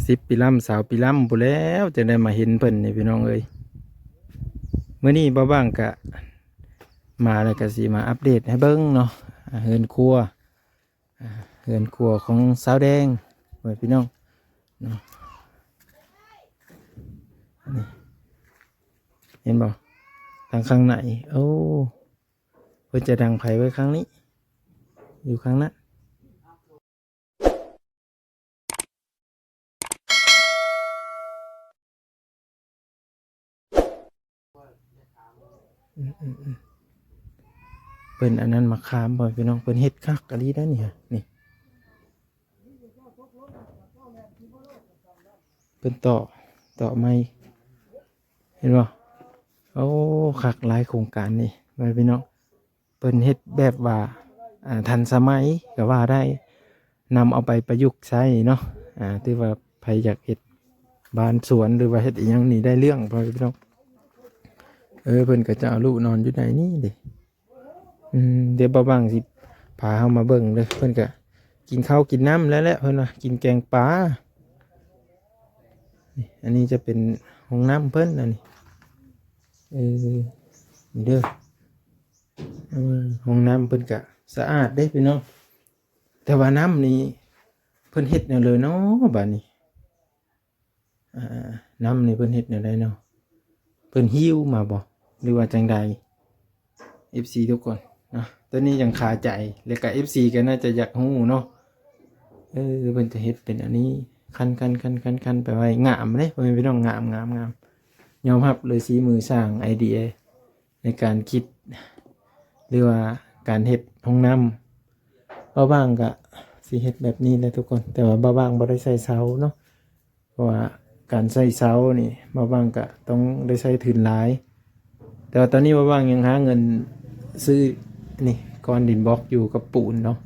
10 ปีล้ำสาวปีล้ำพู้นแล้วจะได้มาเห็นเพิ่นนี่พี่น้องเอ้ยมื้อนี้บ่ว่างกะมาแล้วก็สิมาอัปเดตให้เบิ่งเนาะเฮือนครัวเฮือนครัวของสาวแดงไว้พี่น้องเนาะนี่เห็นบ่ทางข้างในโอ้เพิ่นจะดังไผไว้ข้างนี้อยู่ข้างนั้นเพิ่นอันนั้นมาขามบ่พี่น้องเพิ่นเฮ็ดคักกะลีได้นี่ฮะนี่เพิ่นต่อไม้เห็นบ่โอ้คักหลายโครงการนี่ไว้พี่น้องเพิ่นเฮ็ดแบบว่าทันสมัยก็ว่าได้นำเอาไปประยุกต์ใช้เนาะถือว่าใครอยากเฮ็ดบ้านสวนหรือว่าเฮ็ดอีหยังนี่ได้เรื่องพ่อพี่น้องเพิ่นก็จะเอาลูกนอนอยู่ในนี่ดิเดี๋ยวบ่บางสิพาเฮามาเบิ่งเด้อเพิ่นก็กินข้าวกินน้ำแล้วแหละเพิ่นว่ากินแกงปลานี่อันนี้จะเป็นห้องน้ำเพิ่นอันนี้นี่เด้อห้องน้ำเพิ่นก็สะอาดเด้พี่น้องแต่ว่าน้ำนี่เพิ่นเฮ็ดแนวเลยเนาะบัดนี้น้ำนี่เพิ่นเฮ็ดแนวใดเนาะเพิ่นหิ้วมาบ่หรือว่าจังใด FC ทุกคนเนาะตอนนี้ยังคาใจแล้วก็ FC ก็น่าจะอยากฮู้เนาะเพิ่นจะเฮ็ดเป็นอันนี้คันไปไว้งามเด้เพิ่นพี่น้องงามยอมรับเลยสีมือสร้างไอเดียในการคิดหรือว่าการเฮ็ดห้องน้ำบ้างก็สิเฮ็ดแบบนี้แหละทุกคนแต่ว่าบ้างบ่ได้ใส่เสาเนาะเพราะว่าการใส่เสานี่บ้างก็ต้องได้ใส่ทุนหลายแต่ว่าตอนนี้บ้างยังหาเงินซื้อนี่ก้อนดินบล็อกอยู่กับปูนเนาะ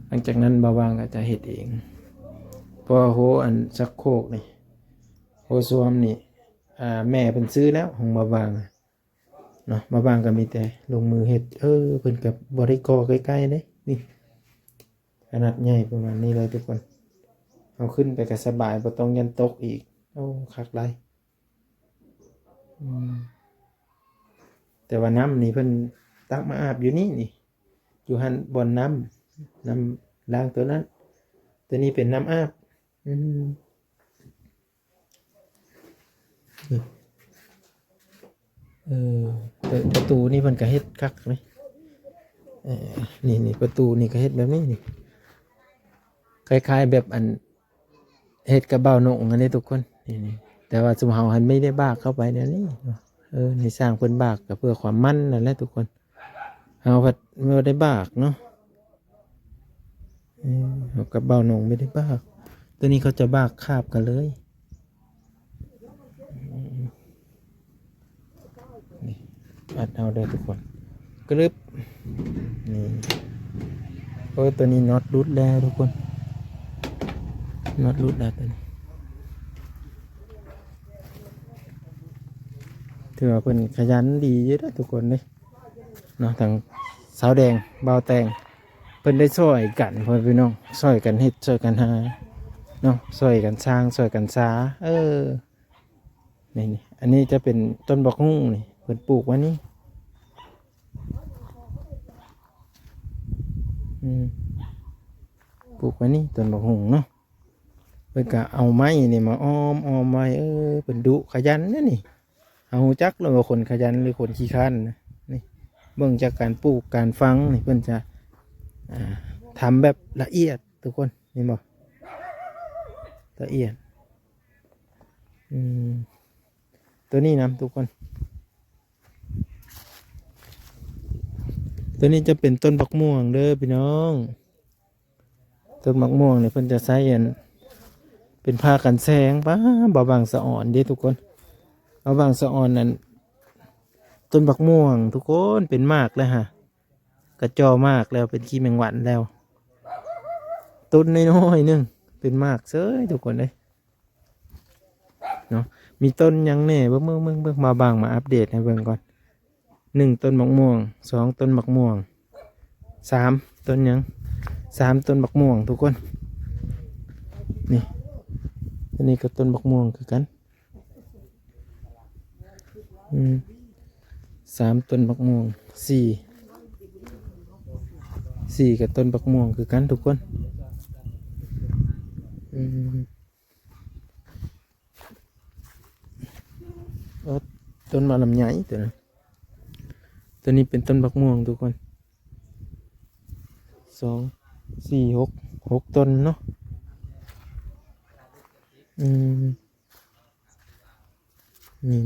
หลังจากนั้นบ้างก็จะเฮ็ดเองเพราะโหอันชักโครกนี่โหส้วมนี่แม่เพิ่นซื้อแล้วของบ้างเนาะบ้างก็มีแต่ลงมือเฮ็ดเพิ่นก็บ่ได้ก่อใกล้ๆเด้นี่ขนาดใหญ่ประมาณนี้เลยทุกคนเอาขึ้นไปก็สบายบ่ต้องยันตกอีกโอ้คักหลายแต่ว่าน้ำนี่เพิ่นตักมาอาบอยู่นี่อยู่หันบ่อนน้ำล้างตัวนั้นตัวนี้เป็นน้ำอาบประตูนี่เพิ่นก็เฮ็ดคักเลยนี่ประตูนี่ก็เฮ็ดแบบนี้นี่คล้ายๆแบบอันเฮ็ดกระเบ้านงอันนี้ทุกคนนี่แต่ว่าสุมเฮาหันไม่ได้บากเข้าไปในนี้ในสร้างเพิ่นบากก็เพื่อความมั่นนั่นแหละทุกคนเฮาพัดไม่ได้บากเนาะเอากระเบ้านงไม่ได้บากตัวนี้เขาจะบากคาบกันเลยนี่อัดเอาได้ทุกคนกรึบนี่ตัวนี้น็อตรุดแล้วทุกคนน็อตรุดแล้วตัวนี้ถือว่าเป็นขยันดีเยอะทุกคนเลยเนาะทางสาวแดงเบาแตงเป็นได้ช่วยกันพ่อพี่น้องช่วยกันเฮ็ดช่วยกันหาเนาะช่วยกันสร้างช่วยกันสานี่อันนี้จะเป็นต้นบักฮุ่งนี่เพิ่นปลูกไว้นี่ปลูกไว้นี่ต้นบักฮุ่งเนาะเพิ่นก็เอาไม้นี่มาอ้อมไว้เพิ่นดุขยันนะนี่เอาจักแล้วว่าคนขยันหรือคนขี้คร้านนะนี่เบิ่งจากการปลูกการฟังนี่เพิ่นจะทำแบบละเอียดทุกคนเห็นบ่ละเอียดตัวนี้นะทุกคนตัวนี้จะเป็นต้นบักม่วงเด้อพี่น้องต้นบักม่วงเนี่ยเพิ่นจะใช้เป็นผ้ากันแสงป้าบ่บางสะอ่อนเด้ทุกคนบ่บางสะอ่อนนั่นต้นบักม่วงทุกคนเป็นมากแล้วฮะกระจอมากแล้วเป็นขี้แมงวันแล้วต้นน้อยๆนึงเป็นมากเซ้ยทุกคนเลยเนาะมีต้นยังแน่เบิ่งมาบางมาอัปเดตให้เบิ่งก่อน1ต้นบักม่วง2ต้นบักม่วง3ต้นยัง3ต้นบักม่วงทุกคนนี่เห็น นี้ก็ต้นบักม่วงคือกัน3ต้นบักม่วง4กับต้นบักม่วงคือกันทุกคนต้นมะลำไยตัวนั้นตัวนี้เป็นต้นบักม่วงทุกคน2 4 6ต้นเนาะนี่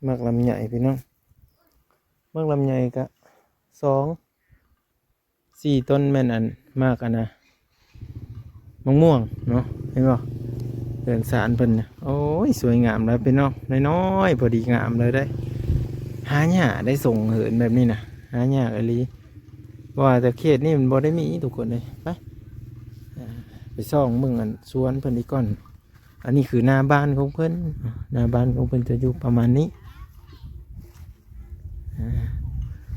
มักลำไยพี่น้องมักลำไยก็2 4ต้นแม่นอันมากอันนะมะม่วงเนาะเห็นป่ะเดินสารเพิ่นนะโอ้ยสวยงามเลยพี่น้องน้อยๆพอดีงามเลยได้หาหญ้าได้ส่งเหินแบบนี้นะหาหญ้าอะไรว่าแต่เขตนี่มันบ่ได้มีทุกคนเลยไปซ่องมึงอันสวนเพิ่นอีกก่อนอันนี้คือหน้าบ้านของเพิ่นหน้าบ้านของเพิ่นจะอยู่ประมาณนี้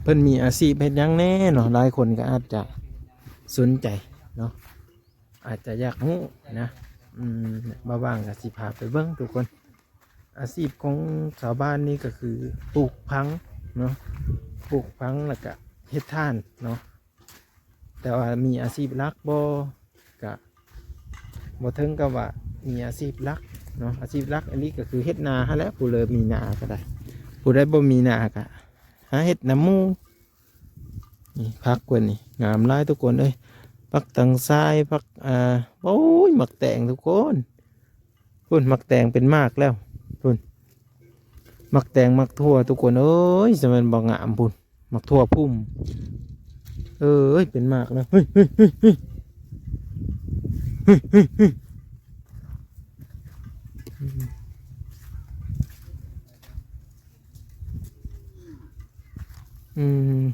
เพิ่นมีอาชีพเฮ็ดหยังแน่เนาะหลายคนก็อาจจะสนใจเนาะอาจจะอยากรู้นะบ้างก็สิพาไปเบิ่งทุกคนอาชีพของชาวบ้านนี่ก็คือปลูกพังเนาะปลูกพังแล้วก็เฮ็ดท่านเนาะแต่ว่ามีอาชีพหลักบ่ถึงกับว่ามีอาชีพหลักเนาะอาชีพหลักอันนี้ก็คือเฮ็ดนาฮะแล้วผู้เลยมีนาก็ได้ผู้ใดบ่มีนาก็หาเฮ็ดน้ำมูนี่พักกว่านี่งามหลายทุกคนเอ้ยพักตังทรายพักโอ้ยหมักแตงทุกคนพุ่นหมักแตงเป็นมากแล้วพุ่นหมักแตงหมักทั่วทุกคนเอ้ยจะมันบ่งามพุ่นหมักทั่วพุ่มเป็นมากแล้วเฮ้ย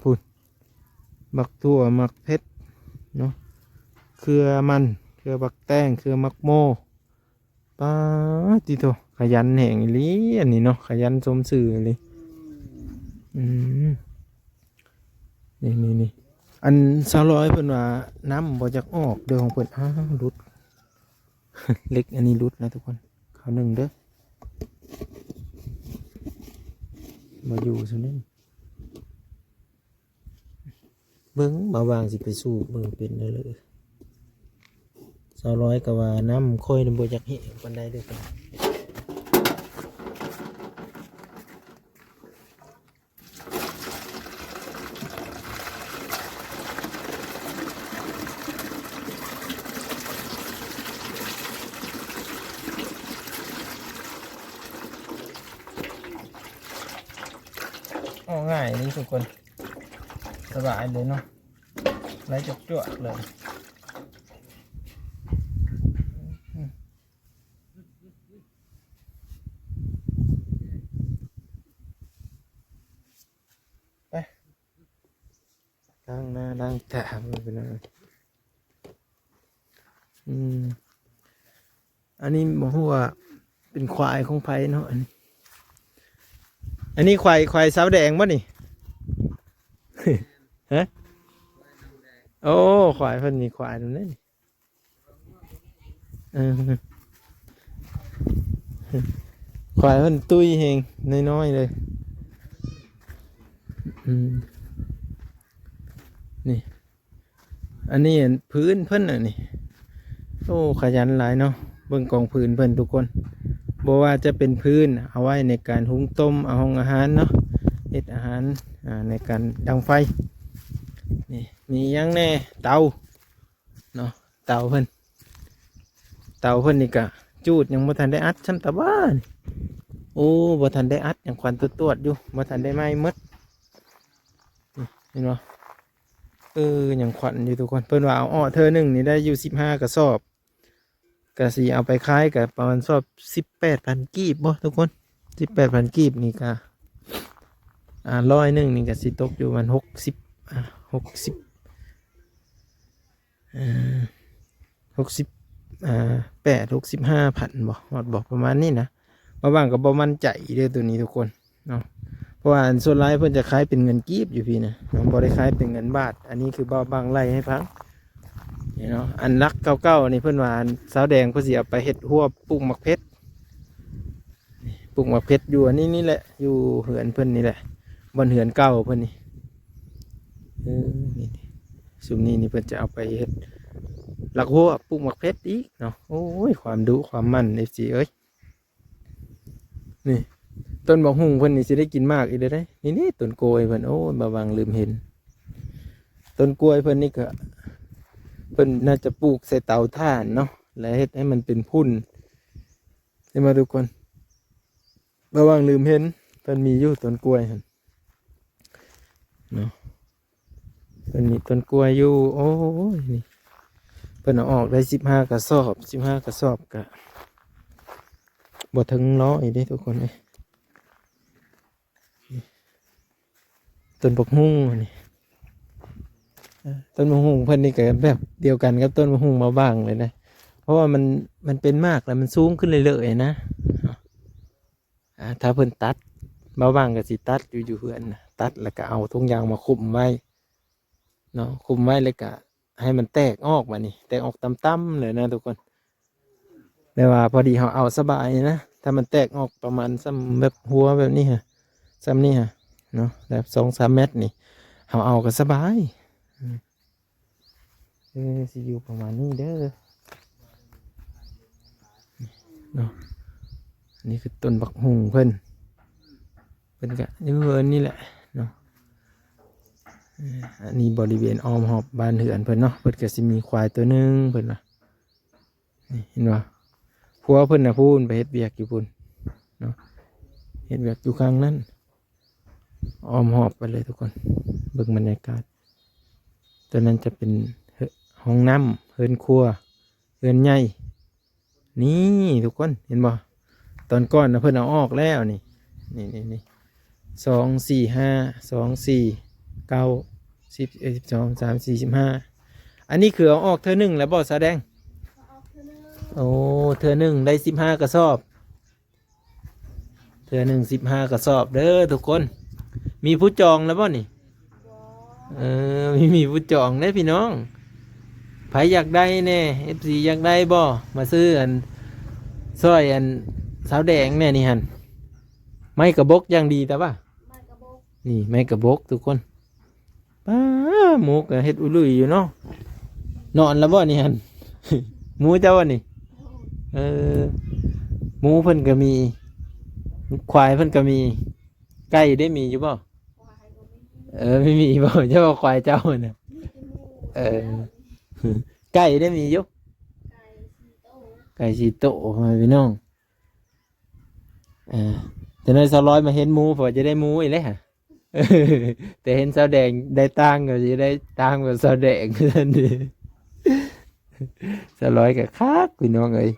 พุ่นหมักทั่วหมักเพชรเนาะเครือบักแตงเครือมักโมป้าจิโตขยันแห่งอีหลีอันนี้เนาะขยันสมสื่อเลยนี่อัน200เพิ่นว่าน้ำบ่จักออกเด้อของเพิ่นรุด เล็กอันนี้รุดนะทุกคนเขาหนึ่งเด้อมาอยู่ซะนี่เบิ่งบ่าวางสิไปสู้เบิ่งเป็นได้เลย200ก็ว่าน้ำค่อยบ่จักเห็นปานใดเด้อครับง่ายนี่ทุกคนสบายเลยเนาะไร้จั่วเลยไปล้างหน้าล้างตาไปเลยอันนี้บอกว่าเป็นควายของไผ่เนาะอันนี้ควายสาวแดงป่ะนี่ ฮะโอ้ควายเพิ่นมีควายตรงนี้ควายเพิ่นตุ้ยเฮงน้อยๆเลยนี่อันนี้พื้นเพิ่นอ่ะนี่โอ้ขยันหลายเนาะเบิ่งกองพื้นเพิ่นทุกคนบอกว่าจะเป็นพื้นเอาไว้ในการหุงต้มเอาห้องอาหารเนาะเฮ็ดอาหารในการดังไฟนี่มียังแน่เตาเนาะเตาเพิ่นนี่กะจูดยังบ่ทันได้อัดซ้ำตาบ้านโอ้บ่ทันได้อัดยังควันตรวจอยู่บ่ทันได้ไหม้หมดเห็นบ่ยังควันอยู่ทุกคนเพิ่นว่าเอาเธอหนึ่งนี่ได้อยู่15 กระสอบกะสิเอาไปขายกับประมาณสอบ18,000 กีบบ่ทุกคน 18,000 กีบนี่กะ100นี่กะสิตกอยู่มัน65,000บ่ฮอดบอกประมาณนี้นะบางก็บ่มั่นใจเด้อตัวนี้ทุกคนเนาะเพ ราะว่าอันส่วนหลายเพิ่นจะขายเป็นเงินกีบอยู่พี่นะน้องบ่ได้ขายเป็นเงินบาทอันนี้คือบ่บางไล่ให้พังนี่เนาะอันรักเก่าๆนี่เพิ่นว่าอันสาวแดงเพิ่นสิเอาไปเฮ็ดหัวปลูกหมักเพชรปลูกหมักเพชรอยู่อันนี้นี่แหละอยู่เหือนเพิ่นนี่แหละบนเหือนเก่าเพิ่นนี่นี่ซุมนี้นี่เพิ่นจะเอาไปเฮ็ดหลักหัวปลูกหมักเพชรอีกเนาะโอ้ยความดุความมัน FC เอ้ยนี่ต้นบอกหุ่งเพิ่นนี่สิได้กินมากอีกเด้อได้นี่ต้นกล้วยเพิ่นโอ้ยบาวางลืมเห็นต้นกล้วยเพิ่นนี่ก็เพิ่นน่าจะปลูกใส่เตาถ่านเนาะแล้วเฮ็ดให้มันเป็นพุ่นให้มาทุกคนบาวางลืมเห็นเพิ่นมีอยู่ต้นกล้วยหั่นเนาะเพิ่นมีต้นกล้วยอยู่โอ้ยนี่เพิ่นเอาออกได้15 กระสอบ15 กระสอบก็บ่ถึง100เด้ทุกคนเอ้ยต้นบกฮุ่งนี่ต้นบกฮุ่งเพิ่นนี่ก็แบบเดียวกันกับต้นบกฮุ่งมาบ้างเลยนะเพราะว่ามันเป็นมากแล้วมันสูงขึ้นเรื่อยๆนะถ้าเพิ่นตัดมาบ้างก็สิตัดอยู่เพื่อนนะตัดแล้วก็เอาทุกอย่างมาคุมไว้เนาะคุมไว้แล้วก็ให้มันแตกออกมานี่แตกออกต่ำๆเลยนะทุกคนแต่ว่าพอดีเขาเอาสบายนะถ้ามันแตกออกประมาณซ้ำแบบหัวแบบนี้ฮะซ้ำนี่ฮะเนาะแบบ2-3 เมตรนี่เอาก็สบายสิอยู่ประมาณนี้เด้อเนาะนี่คือต้นบักหุ่งเพิ่นกะอยู่เอินนี่แหละเนาะอันนี้บริเวณอ้อมหอบบ้านเหือนเพิ่นเนาะเพิ่นก็สิมีควายตัวนึงเพิ่นว่านี่เห็นบ่ผัวเพิ่นน่ะพูนไปเฮ็ดเวียกอยู่พุ่นเนาะเฮ็ดเวียกอยู่ข้างนั้นอ้อมหอบไปเลยทุกคนเบิ่งบรรยากาศตัวนั้นจะเป็นห้องน้ำเฮือนครัวเฮือนใหญ่นี่ทุกคนเห็นบ่ตอนก่อนนะเพิ่นเอาออกแล้วนี่2 4 5 2 4 9 10 12 13 14 15อันนี้คือเอาออกเธอหนึ่งแล้วบ่แสดงโอ้เธอหนึ่งได้15 กระสอบเธอหนึ่ง15 กระสอบเด้อทุกคนมีผู้จองแล้วบ่นี่มีผู้จองได้พี่น้องไผอยากได้แน่ FC อยากได้บ่มาซื้ออันซอยอันสาวแดงแน่นี่หั่นไม้กระบอกอย่างดีแต่ว่านี่ไม้กระบอกทุกคนป้าหมูกเฮ็ดอุลุยอยู่เนาะนอนแล้วบ่นี่หั่น หมูเจ้านี่หมูเพิ่นก็มีควายเพิ่นก็มีไก่ได้มีอยู่บ่ไม่มีบ่เจ้าควายเจ้าน่ะไก่ได้มีอยู่ไก่สีโตพี่น้องจะได้สาวร้อยมาเห็นหมูพอจะได้หมูอีกเลยฮะแต่เห็นสาวแดงได้ตังก็จะได้ตังแบบสาวแดงนั่นดิสาวร้อยกับคักพี่น้องเอ้ย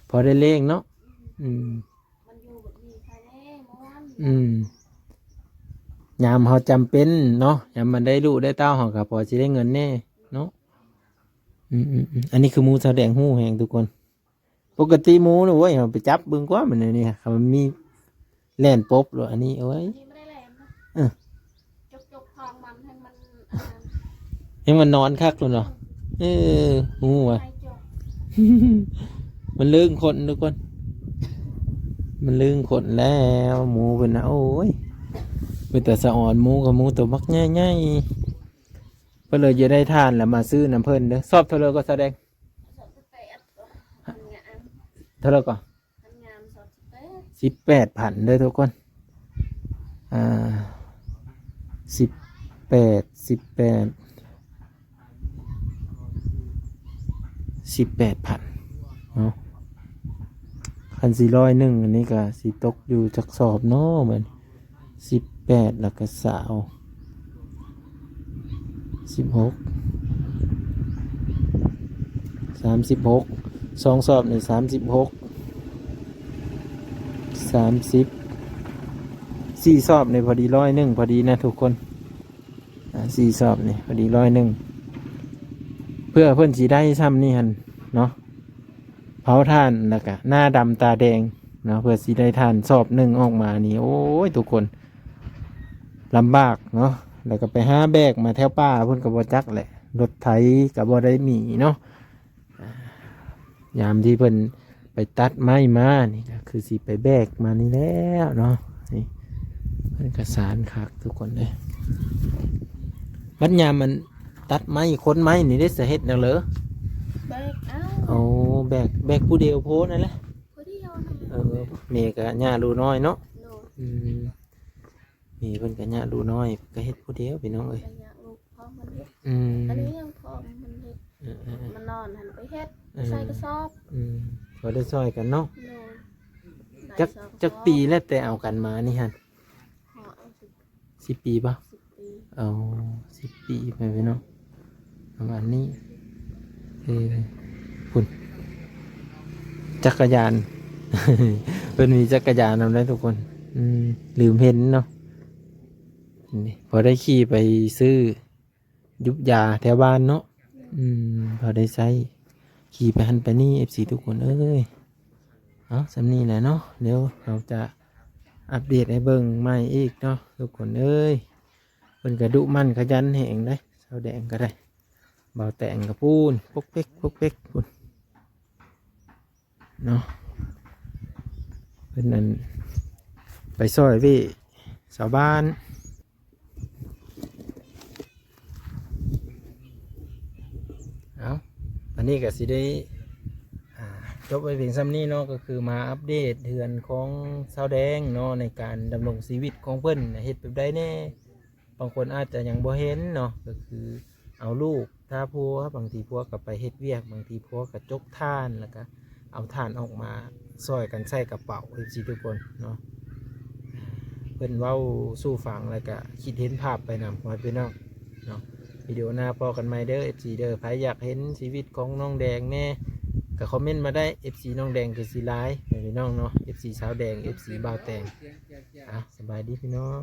พอได้เลี้ยงเนาะยามเขาจำเป็นเนาะยามมันได้ลูกได้เต้าเขากับพอจะได้เงินแน่เนาะอันนี้คือหมูสาวแดงหู้แหงทุกคนปกติหมูนะเว้ยเราไปจับบึงกว่ามันนี่ค่ะมันมีแล่นปบหรออันนี้เอาไว้จกทองมันให้มันนอนคักเลยเนาะหมูอ่ะมันลื่นคนทุกคนมันลื่นคนแล้วหมูเป็นนะโอ้ยเป็นแต่สะอ่อนหมูกับหมูตัวมักง่ายๆก็เลยจะได้ทานแล้วมาซื้อน้ำเพิ่นเด้อชอบเท่าไรก็แสดงเท่าไรก่อน18,000เลยทุกคน18,000เนาะคัน401อันนี้ก็สีตกอยู่จักสอบเนาะเหมือน18แล้วก็สาว16 36 2 สอบใน36 30 4 สอบในพอดี100พอดีนะทุกคน4 สอบนี่พอดี100เพื่อเพื่อนสีได้ซ้ำนี่ฮันเนาะเผาท่านแล้วก็หน้าดำตาแดง เนาะเพื่อสิได้ทานสอบหนึ่งออกมานี่โอ้ยทุกคนลำบากเนาะแล้วก็ไปหาแบกมาแถวป่าเพิ่นก็บ่จักแหละรถไถก็บ่ได้มีเนาะยามที่เพิ่นไปตัดไม้มานี่ก็คือสิไปแบกมานี่แล้วเนาะนี่เพิ่นก็สานคักทุกคนเลยบัดยามมันตัดไม้คนไม้นี่ได้สิเฮ็ดแนวเหรอแบกเอา เอาแบกผู้เดียวโพสนั่นแหละ ผู้เดียวนั่นแหละ เมย์ก็ย่าดูน้อยเนาะ โดน เมย์เพิ่นก็ย่าดูน้อยก็เฮ็ดผู้เดียวพี่น้องเอ้ย ระยะลูกพ่อมันเฮ็ด อืม อันนี้ยังพ่อมันเฮ็ด เออ มันนอนหันไปเฮ็ดใส่กระสอบ พอได้ซอยกันเนาะ โดนได้ จัก สอง จักปีแล้วแต่เอากันมานี่ฮะ ห่อเอา10 ปีป่ะ 10 ปี เอา10 ปีไปพี่น้องประมาณนี้คุณจักรยาน เพิ่นมีจักรยานนำได้ทุกคนลืมเห็นเนาะนี่พอได้ขี่ไปซื้อยุบยาแถวบ้านเนาะพอได้ใช้ขี่ไปหันไปนี่ FC ทุกคนเอ้ยเอาสำนี้แหละเนาะเดี๋ยวเราจะอัปเดตให้เบิ่งใหม่อีกเนาะทุกคนเอ้ยเพิ่นกระดุมั่นขยันแหงได้เสาแดงก็ได้เบาแต่งกับปูนพกเป๊กปูนเนาะเพิ่นนั่นไปซอยพี่ชาวบ้านเอาอันนี้ก็สิได้จบไปเพียงซ้ำนี้เนาะก็คือมาอัปเดตเดือนของชาวแดงเนาะในการดำรงชีวิตของเพิ่นเฮ็ดแบบใดแน่บางคนอาจจะยังบ่เห็นเนาะก็คือเอาลูกถ้าพัวบางทีพัวกับไปเฮ็ดเวียกบางทีพัวกับจกท่านแล้วก็เอาท่านออกมาซอยกันใส่กระเป๋าให้ทุกคนเนาะเพิ่นเว้าสู้ฟังแล้วก็คิดเห็นภาพไปนำไว้พี่น้องเนาะวิดีโอหน้าพอกันใหม่เด้อ FC เด้อใครอยากเห็นชีวิตของน้องแดงแน่ก็คอมเมนต์มาได้ FC น้องแดงคือสีร้ายพี่น้องเนาะ FC สาวแดง FC บ่าวแตงสบายดีพี่น้อง